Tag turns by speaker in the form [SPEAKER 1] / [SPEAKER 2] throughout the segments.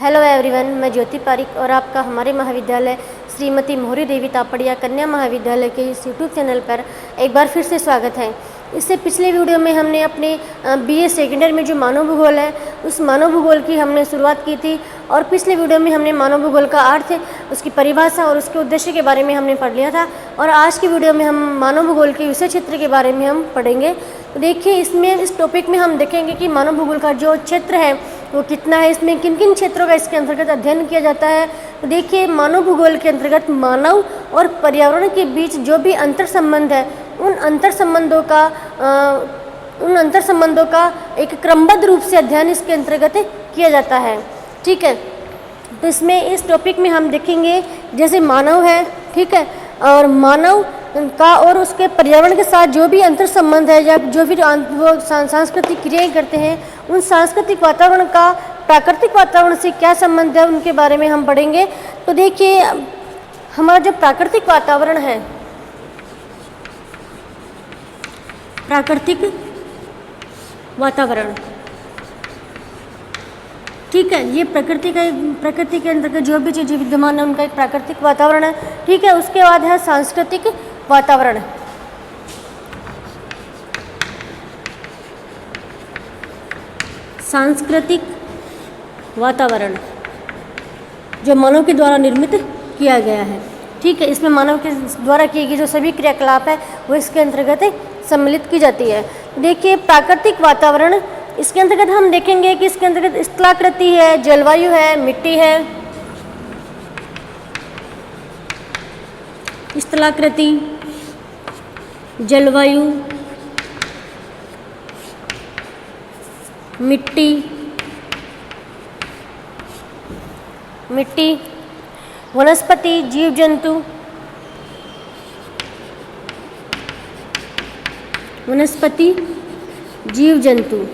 [SPEAKER 1] Hello everyone, मैं ज्योति पारिक और आपका हमारे महाविद्यालय श्रीमती मोहरी देवी तापड़िया कन्या महाविद्यालय के इस यूट्यूब चैनल पर एक बार फिर से स्वागत है। इससे पिछले वीडियो में हमने अपने बीए सेकेंड ईयर में जो मानव भूगोल है उस मानव भूगोल की हमने शुरुआत की थी और पिछले वीडियो में हमने मानव भूगोल का अर्थ, उसकी परिभाषा और उसके उद्देश्य के बारे में हमने पढ़ लिया था। और आज की वीडियो में हम मानव भूगोल के विषय क्षेत्र के बारे में हम पढ़ेंगे। तो देखिए, इस टॉपिक में हम देखेंगे कि मानव भूगोल का जो क्षेत्र है वो कितना है, इसमें किन किन क्षेत्रों का इसके अंतर्गत अध्ययन किया जाता है। तो देखिए, मानव भूगोल के अंतर्गत मानव और पर्यावरण के बीच जो भी अंतर संबंध है उन अंतर संबंधों का एक क्रमबद्ध रूप से अध्ययन इसके अंतर्गत किया जाता है। ठीक है, तो इसमें इस टॉपिक में हम देखेंगे जैसे मानव है, ठीक है, और मानव का और उसके पर्यावरण के साथ जो भी अंतर संबंध है या जो भी वो सांस्कृतिक क्रियाएं करते हैं, उन सांस्कृतिक वातावरण का प्राकृतिक वातावरण से क्या संबंध है उनके बारे में हम पढ़ेंगे। तो देखिए, हमारा जो प्राकृतिक वातावरण है, प्राकृतिक वातावरण, ठीक है, ये प्रकृति के अंतर्गत जो भी चीज़ें विद्यमान है उनका एक प्राकृतिक वातावरण है। ठीक है, उसके बाद है सांस्कृतिक वातावरण। सांस्कृतिक वातावरण जो मानव के द्वारा निर्मित किया गया है। ठीक है, इसमें मानव के द्वारा किए गए जो सभी क्रियाकलाप है वो इसके अंतर्गत सम्मिलित की जाती है। देखिए, प्राकृतिक वातावरण, इसके अंतर्गत हम देखेंगे कि इसके अंतर्गत स्थलाकृति है, जलवायु है, मिट्टी है, स्थलाकृति, जलवायु, मिट्टी, वनस्पति, जीव जंतु,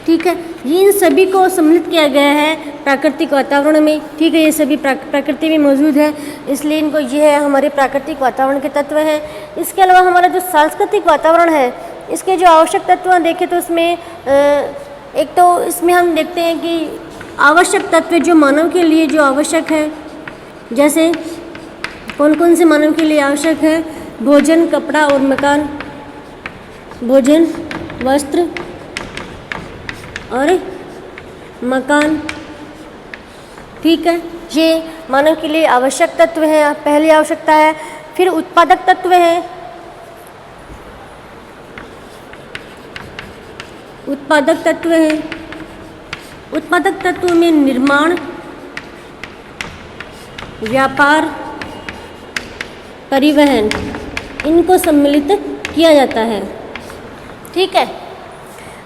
[SPEAKER 1] ठीक है, ये इन सभी को सम्मिलित किया गया है प्राकृतिक वातावरण में। ठीक है, ये सभी प्रकृति में मौजूद है, इसलिए इनको ये है हमारे प्राकृतिक वातावरण के तत्व हैं। इसके अलावा हमारा जो सांस्कृतिक वातावरण है, इसके जो आवश्यक तत्व देखें तो इसमें एक तो इसमें हम देखते हैं कि आवश्यक तत्व जो मानव के लिए जो आवश्यक है, जैसे कौन कौन से मानव के लिए आवश्यक है, भोजन, कपड़ा और मकान, भोजन, वस्त्र और मकान। ठीक है, ये मानव के लिए आवश्यक तत्व है, पहली आवश्यकता है। फिर उत्पादक तत्व है, उत्पादक तत्व में निर्माण, व्यापार, परिवहन, इनको सम्मिलित किया जाता है। ठीक है,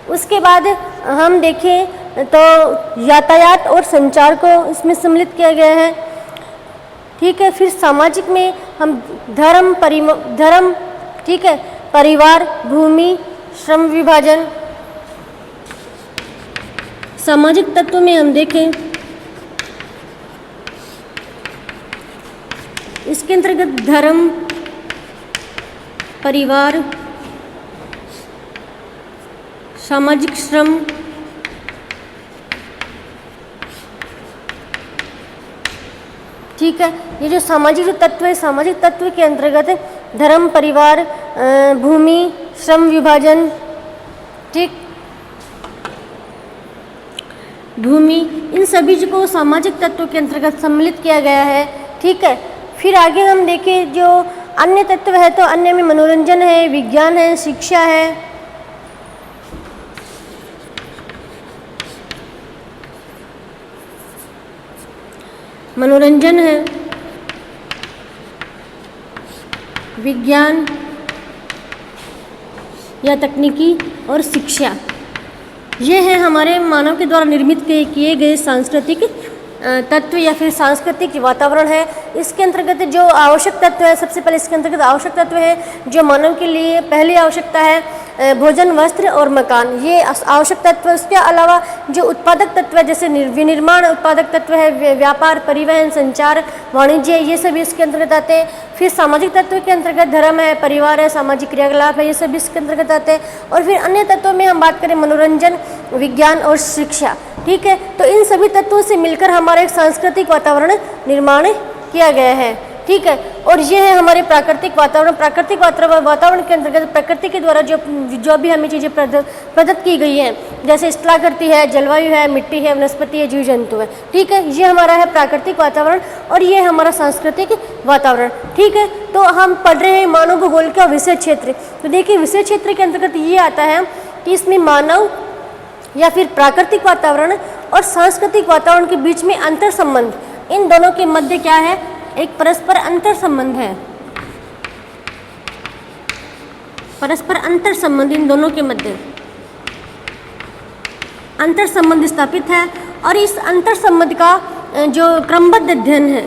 [SPEAKER 1] उसके बाद हम देखें तो यातायात और संचार को इसमें सम्मिलित किया गया है। ठीक है, फिर सामाजिक में हम धर्म, ठीक है, परिवार, भूमि, श्रम विभाजन। सामाजिक तत्व में हम देखें, इसके अंतर्गत धर्म, परिवार, सामाजिक श्रम, ठीक है, ये जो सामाजिक तत्व है, सामाजिक तत्व के अंतर्गत धर्म, परिवार, भूमि, श्रम विभाजन, ठीक, भूमि, इन सभी को सामाजिक तत्व के अंतर्गत सम्मिलित किया गया है। ठीक है, फिर आगे हम देखें जो अन्य तत्व है, तो अन्य में मनोरंजन है, विज्ञान है, शिक्षा है, मनोरंजन है, विज्ञान या तकनीकी और शिक्षा। ये है हमारे मानव के द्वारा निर्मित किए गए सांस्कृतिक तत्व या फिर सांस्कृतिक वातावरण है। इसके अंतर्गत जो आवश्यक तत्व है, सबसे पहले इसके अंतर्गत आवश्यक तत्व है जो मानव के लिए पहली आवश्यकता है, भोजन, वस्त्र और मकान, ये आवश्यक तत्व। उसके अलावा जो उत्पादक तत्व है, जैसे विनिर्माण उत्पादक तत्व है, व्यापार, परिवहन, संचार, वाणिज्य, ये सभी इसके अंतर्गत आते हैं। फिर सामाजिक तत्व के अंतर्गत धर्म है, परिवार है, सामाजिक क्रियाकलाप है, ये सभी इसके अंतर्गत आते हैं। और फिर अन्य तत्वों में हम बात करें मनोरंजन, विज्ञान और शिक्षा, ठीक है। तो इन सभी तत्वों से मिलकर हमारा एक सांस्कृतिक वातावरण निर्माण किया गया है, ठीक है। और ये है हमारे प्राकृतिक वातावरण। प्राकृतिक वातावरण के अंतर्गत प्रकृति के द्वारा जो भी हमें चीज़ें प्रदत्त की गई हैं, जैसे स्थलाकृति है, जलवायु है, मिट्टी है, वनस्पति है, जीव जंतु है, ठीक है। ये हमारा है प्राकृतिक वातावरण और ये हमारा सांस्कृतिक वातावरण, ठीक है। तो हम पढ़ रहे हैं मानव भूगोल का विषय क्षेत्र। तो देखिए विषय क्षेत्र के अंतर्गत ये आता है कि इसमें मानव या फिर प्राकृतिक वातावरण और सांस्कृतिक वातावरण के बीच में अंतर संबंध, इन दोनों के मध्य क्या है, एक परस्पर अंतर संबंध है। परस्पर अंतर संबंध, इन दोनों के मध्य अंतर संबंध स्थापित है। और इस अंतर संबंध का जो क्रमबद्ध अध्ययन है,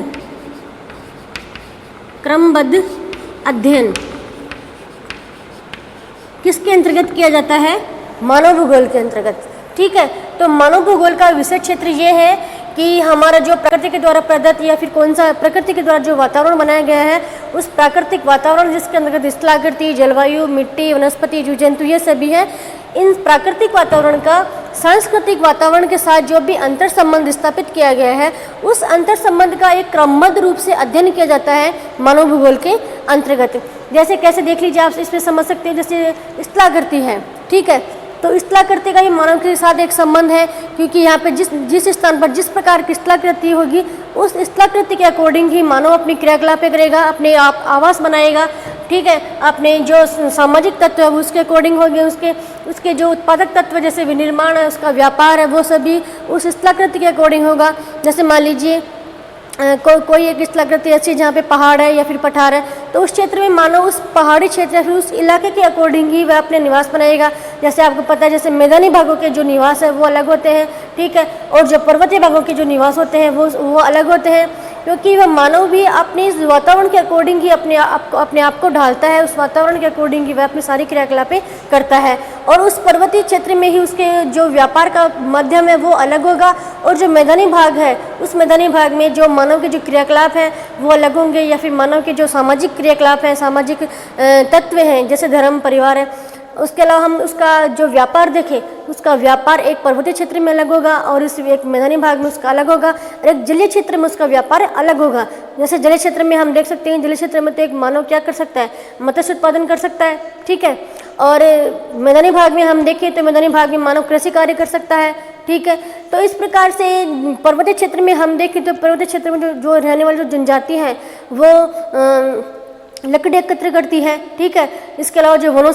[SPEAKER 1] क्रमबद्ध अध्ययन किसके अंतर्गत किया जाता है, मानव भूगोल के अंतर्गत, ठीक है। तो मानव भूगोल का विषय क्षेत्र ये है कि हमारा जो प्रकृति के द्वारा प्रदत्त या फिर कौन सा प्रकृति के द्वारा जो वातावरण बनाया गया है, उस प्राकृतिक वातावरण जिसके अंतर्गत स्थलाकृति, जलवायु, मिट्टी, वनस्पति, जीव जंतु ये सभी है, इन प्राकृतिक वातावरण का सांस्कृतिक वातावरण के साथ जो भी अंतर संबंध स्थापित किया गया है, उस अंतर संबंध का एक क्रमबद्ध रूप से अध्ययन किया जाता है मानव भूगोल के अंतर्गत। जैसे कैसे देख लीजिए, आप इसमें समझ सकते हैं, जैसे स्थलाकृति है, ठीक है। तो स्थलाकृति का ही मानव के साथ एक संबंध है, क्योंकि यहाँ पे जिस स्थान पर जिस प्रकार की स्थलाकृति होगी, उस स्थलाकृति के अकॉर्डिंग ही मानव अपनी क्रियाकलापें करेगा, अपने आप आवास बनाएगा, ठीक है। अपने जो सामाजिक तत्व है उसके अकॉर्डिंग होंगे, उसके जो उत्पादक तत्व जैसे विनिर्माण है, उसका व्यापार है, वो सभी उस स्थलाकृति के अकॉर्डिंग होगा। जैसे मान लीजिए कोई एक स्थलाकृति ऐसी जहाँ पे पहाड़ है या फिर पठार है, तो उस क्षेत्र में मानव उस पहाड़ी क्षेत्र या फिर उस इलाके के अकॉर्डिंग ही वह अपने निवास बनाएगा। जैसे आपको पता है, जैसे मैदानी भागों के जो निवास है वो अलग होते हैं, ठीक है, और जो पर्वतीय भागों के जो निवास होते हैं वो अलग होते हैं, क्योंकि वह मानव भी अपने इस वातावरण के अकॉर्डिंग ही अपने आप को ढालता है, उस वातावरण के अकॉर्डिंग ही वह अपनी सारी क्रियाकलापें करता है। और उस पर्वतीय क्षेत्र में ही उसके जो व्यापार का माध्यम है वो अलग होगा, और जो मैदानी भाग है उस मैदानी भाग में जो मानव के जो क्रियाकलाप हैं वो अलग होंगे, या फिर मानव के जो सामाजिक क्रियाकलाप हैं, सामाजिक तत्व हैं, जैसे धर्म, परिवार है। उसके अलावा हम उसका जो व्यापार देखें, उसका व्यापार एक पर्वतीय क्षेत्र में अलग होगा और इस एक मैदानी भाग में उसका अलग होगा, और एक जलीय क्षेत्र में उसका व्यापार अलग होगा। जैसे जलीय क्षेत्र में हम देख सकते हैं, जलीय क्षेत्र में तो एक मानव क्या कर सकता है, मत्स्य उत्पादन कर सकता है, ठीक है। और मैदानी भाग में हम देखें तो मैदानी भाग में मानव कृषि कार्य कर सकता है, ठीक है। तो इस प्रकार से पर्वतीय क्षेत्र में हम देखें तो पर्वतीय क्षेत्र में जो रहने वाली जो जनजाति हैं वो लकड़ी एकत्र करती है, ठीक है। इसके अलावा जो वनों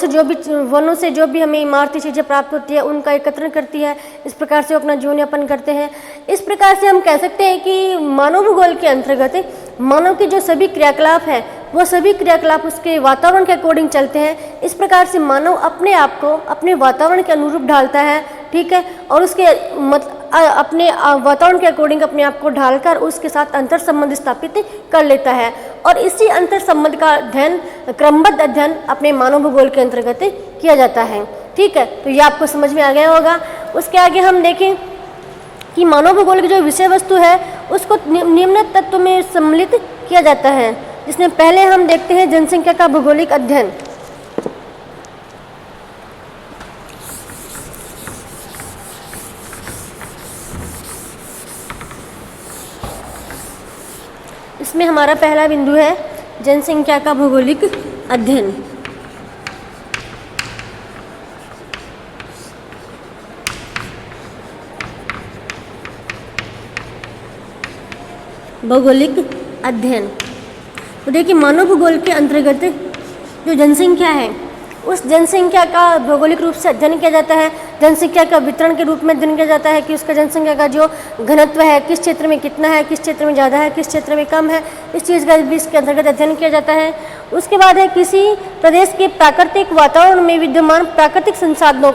[SPEAKER 1] से जो भी हमें इमारती चीज़ें प्राप्त होती है उनका एकत्रण करती है। इस प्रकार से वो अपना जीवन यापन करते हैं। इस प्रकार से हम कह सकते हैं कि मानव भूगोल के अंतर्गत मानव के जो सभी क्रियाकलाप है वो सभी क्रियाकलाप उसके वातावरण के अकॉर्डिंग चलते हैं। इस प्रकार से मानव अपने आप को अपने वातावरण के अनुरूप ढालता है, ठीक है, और उसके अपने वातावरण के अकॉर्डिंग अपने आप को ढालकर उसके साथ अंतर संबंध स्थापित कर लेता है। और इसी अंतर संबंध का अध्ययन, क्रमबद्ध अध्ययन अपने मानव भूगोल के अंतर्गत किया जाता है, ठीक है। तो ये आपको समझ में आ गया होगा। उसके आगे हम देखें कि मानव भूगोल की जो विषय वस्तु है उसको निम्न तत्व में सम्मिलित किया जाता है, जिसमें पहले हम देखते हैं जनसंख्या का भौगोलिक अध्ययन। इसमें हमारा पहला बिंदु है जनसंख्या का भौगोलिक अध्ययन। भौगोलिक अध्ययन। तो देखिए मानव भूगोल के अंतर्गत जो जनसंख्या है उस जनसंख्या का भौगोलिक रूप से अध्ययन किया जाता है। जनसंख्या का वितरण के रूप में अध्ययन किया जाता है कि उसका जनसंख्या का जो घनत्व है किस क्षेत्र में कितना है, किस क्षेत्र में ज़्यादा है, किस क्षेत्र में कम है, इस चीज़ का भी इसके अंतर्गत अध्ययन किया जाता है। उसके बाद है किसी प्रदेश के प्राकृतिक वातावरण में विद्यमान प्राकृतिक संसाधनों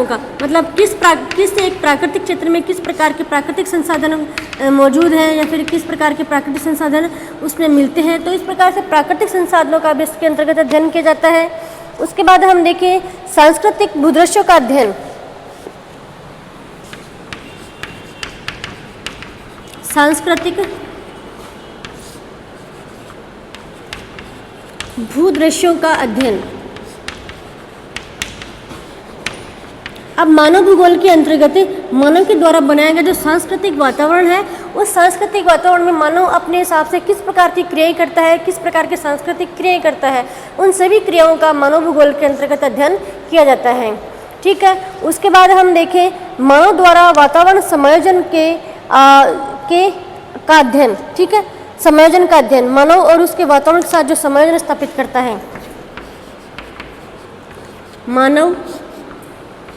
[SPEAKER 1] का मतलब किस एक प्राकृतिक क्षेत्र में किस प्रकार के प्राकृतिक संसाधन मौजूद हैं या फिर किस प्रकार के प्राकृतिक संसाधन उसमें मिलते हैं। तो इस प्रकार से प्राकृतिक संसाधनों का भी इसके अंतर्गत अध्ययन किया जाता है। उसके बाद हम देखें सांस्कृतिक भूदृश्यों का अध्ययन। सांस्कृतिक भूदृश्यों का अध्ययन। अब मानव भूगोल के अंतर्गत मानव के द्वारा बनाया गया जो सांस्कृतिक वातावरण है, उस सांस्कृतिक वातावरण में मानव अपने हिसाब से किस प्रकार की क्रियाएं करता है, किस प्रकार की सांस्कृतिक क्रियाएं करता है, उन सभी क्रियाओं का मानव भूगोल के अंतर्गत अध्ययन किया जाता है। ठीक है, उसके बाद हम देखें मानव द्वारा वातावरण समायोजन का अध्ययन। ठीक है, समायोजन का अध्ययन, मानव और उसके वातावरण के साथ जो समायोजन स्थापित करता है, मानव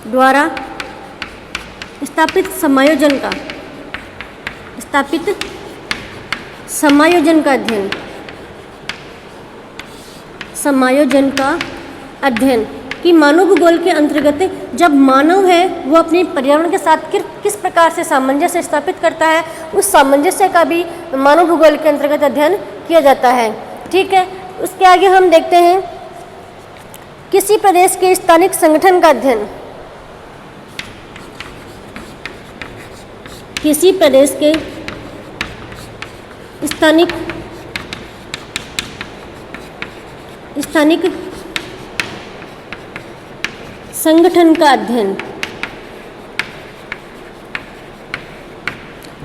[SPEAKER 1] द्वारा स्थापित समायोजन का अध्ययन, समायोजन का अध्ययन कि मानव भूगोल के अंतर्गत जब मानव है वो अपने पर्यावरण के साथ किस प्रकार से सामंजस्य स्थापित करता है, उस सामंजस्य का भी मानव भूगोल के अंतर्गत अध्ययन किया जाता है। ठीक है, उसके आगे हम देखते हैं किसी प्रदेश के स्थानिक संगठन का अध्ययन, किसी प्रदेश के स्थानिक संगठन का अध्ययन।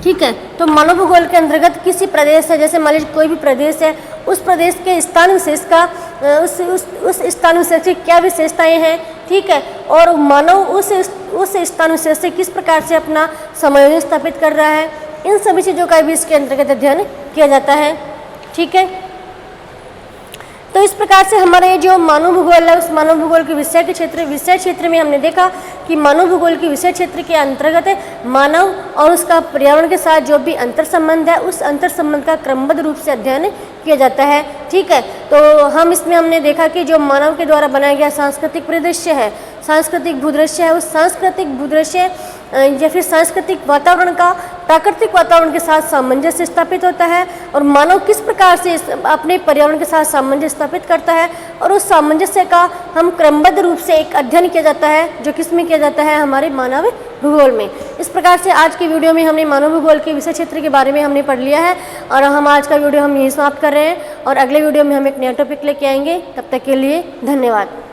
[SPEAKER 1] ठीक है, तो मानव भूगोल के अंतर्गत किसी प्रदेश है, जैसे मान लीजिए कोई भी प्रदेश है, उस प्रदेश के स्थान विशेष का उस स्थान विशेष की क्या विशेषताएं हैं, ठीक है, और मानव उस स्थान विशेष से किस प्रकार से अपना समायोजन स्थापित कर रहा है, इन सभी चीज़ों का भी इसके अंतर्गत अध्ययन किया जाता है। ठीक है, तो इस प्रकार से हमारे जो मानव भूगोल है, उस मानव भूगोल के विषय क्षेत्र में हमने देखा कि मानव भूगोल के विषय क्षेत्र के अंतर्गत मानव और उसका पर्यावरण के साथ जो भी अंतर संबंध है, उस अंतर संबंध का क्रमबद्ध रूप से अध्ययन किया जाता है। ठीक है, तो हमने देखा कि जो मानव के द्वारा बनाया गया सांस्कृतिक परिदृश्य है, सांस्कृतिक भूदृश्य है, उस सांस्कृतिक भूदृश्य या फिर सांस्कृतिक वातावरण का प्राकृतिक वातावरण के साथ सामंजस्य स्थापित होता है, और मानव किस प्रकार से अपने पर्यावरण के साथ सामंजस्य स्थापित करता है, और उस सामंजस्य का हम क्रमबद्ध रूप से एक अध्ययन किया जाता है, जो किस में किया जाता है, हमारे मानव भूगोल में। इस प्रकार से आज की वीडियो में हमने मानव भूगोल के विषय क्षेत्र के बारे में हमने पढ़ लिया है, और हम आज का वीडियो हम यहीं समाप्त कर रहे हैं, और अगले वीडियो में हम एक नया टॉपिक लेके आएंगे। तब तक के लिए धन्यवाद।